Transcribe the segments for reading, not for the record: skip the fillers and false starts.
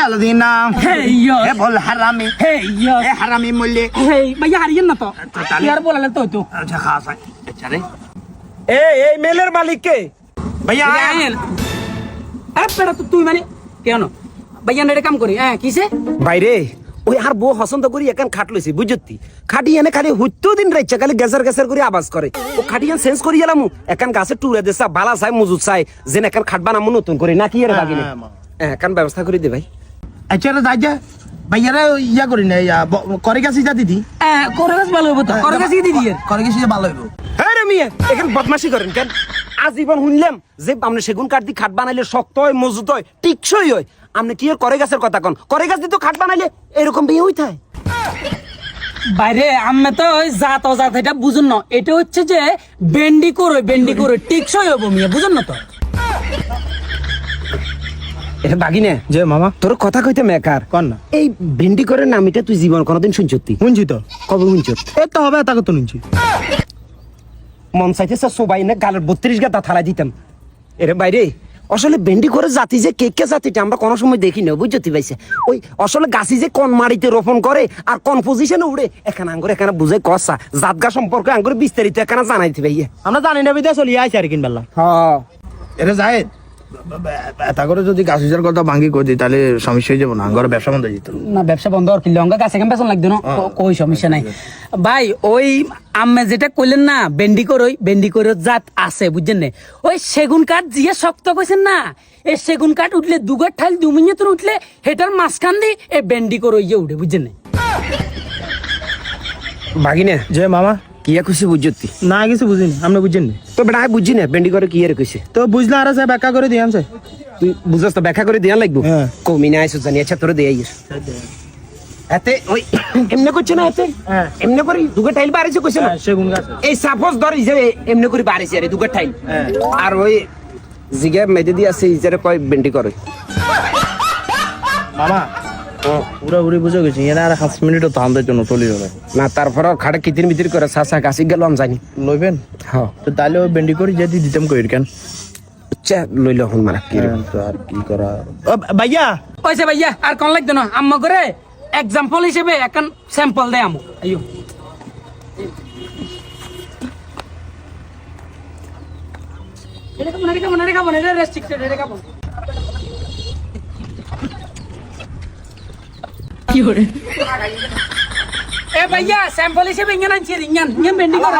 আলাদিনা Hey, yo. এ বল হারামি Hey, yo. এ হারামি মল্লে Hey, ভাইয়া হারিয়েন না তো তাহলে? ইয়ার বলালে তো হইতো আচ্ছা খাস আচ্ছা রে এই মেলের মালিক কে? ভাইয়া আয়েন আরে পেড়া তো তুই মানে কেন ভাইয়া নেড়ে কাম করি হ্যাঁ কিসে বাইরে ওই আর বউ পছন্দ করি এখান খাট লইছি বুঝতি খাটি এনে খালি হুত্তো দিন রাইছে খালি গেসার করে আওয়াজ করে ও খাটি এনে চেঞ্জ করি এলাম এখান গাছে টুরে দেসা বালা চাই মজুদ চাই যেন এখান খাট বানামু নতুন করে নাকি এর বাগিনে এখান ব্যবস্থা করে দে ভাই আচ্ছা রে যাই যা ভাইয়ারা ইয়া করি না করে গেছি যা দিদি হ্যাঁ করে গাছ ভালো হইব তো করে গাছ কি দিদি করে গেছি ভালো হইব হ্যাঁ রে মিয়া এখান বদমাশি করেন কেন আজীবন শুনলাম যে আপনি সেগুন কাঠ দিয়ে খাট বানাইলে শক্ত হয় মজবুত হয় টিকসই হয় আপনি কি এর করে গাছের কথা কন করে গাছ দিয়ে তো খাট বানাইলে এরকম বিয়ে হইতে হয় বাইরে আমি তো ওই জাত অজাত এটা বুঝুন না এটা হচ্ছে যে বেন্ডি করে টিকসই হইব মিয়া বুঝুন না তো এটা বাগিনে যে মামা তোর কথা কইতে মেকার কন না এই ভেন্ডি করে নামিটা তুই জীবন কোনোদিন শুনছতি শুনছি তো কবে শুনছত এ তো হবে তাকে তো শুনছি মন চাইতেছে সবাই না গালের 32 গাদা থালা দিতাম এর বাইরে আসলে ভেন্ডি করে জাতি যে কে জাতিটা আমরা কোনো সময় দেখি না বুঝতে পাইছে ওই আসলে গাছি যে কোন মাটিতে রোপণ করে আর কোন পজিশনে উড়ে এখানে আঙ্গুর এখানে বুঝে কষা জাতগা সম্পর্কে আঙ্গুর বিস্তারিত এখানে জানাইতে ভাইয়া আমরা জানি না বিদে চলি আইছি আর কিনবেলা হ্যাঁ এটা যায় এটা করে যদি গাছের কথা ভাঙ্গি করে দিই তাহলে সমস্যা হয়ে যাবো না ঘরে ব্যবসা বন্ধ হয়ে যেত না ব্যবসা বন্ধ আর কিনলে অঙ্গা গাছে কেমন পেছন লাগতো না কই সমস্যা নাই ভাই ওই আম্মে যেটা কইলেন না বেন্ডি করে জাত আছে বুঝছেন না ওই সেগুন কাঠ জিয়ে শক্ত কইছেন না এই সেগুন কাঠ উঠলে দুগার ঠাইল 2 মিনিট উঠলে হেটার মাঝখান দিয়ে এই বেন্ডি করে ইয়ে উঠে বুঝছেন না বাগিনে যে মামা কিয়া খুশি বুঝতি না কিছু বুঝিনি আপনি বুঝছেন নি তো বেটা বুঝি না ভেন্ডি করে কি এর কইছে তো বুঝলে আর স্যার ব্যাখ্যা করে দিয়ে আনছে তুই বুঝছ তো ব্যাখ্যা করে দিয়া লাগবো হ্যাঁ। কমি না আইসো জানি আচ্ছা তোরে দেই এতে ওই এমনি করছে না এতে হ্যাঁ। এমনি করে দুগে টাইল বাড়িছে কইছে না সেগুন গাছ এই সাপোজ ধর ইজারে এমনি করে বাড়িছে আরে দুগে টাইল হ্যাঁ। আর ওই জিগে মেদে দি আছে ইজারে কয় ভেন্ডি করে মামা পুরো পুরি বুঝে গেছি এনা আর 5 মিনিটও ধান্দার জন্য চলে যাবে না তারপর খাটে কিতির মিতির করে সাসা গাছি গেলাম জানি লইবেন হ্যাঁ তো তাহলে ওই বেন্ডি করে যদি দিতাম কই কেন আচ্ছা লইল হন মারা কি রে। তো আর কি করা ও ভাইয়া ওইসে ভাইয়া আর কোন লাগতো না আম্মা করে এক্সাম্পল হিসেবে এখন স্যাম্পল দেয় আমু আইও এটা খাবো এটা রেস্ট্রিক্টেড এটা খাবো কি হরে এ ভাইয়া স্যাম্পল হিসেবে ইঙ্গান আনছি ইঙ্গান বেন্ডি করে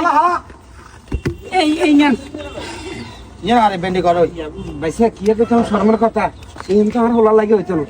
এই ইঙ্গান ইয়া আরে বেন্ডি করো ভাইসা কি এর কথা শর্মের কথা এই তো আমার হলা লাগে হইতো না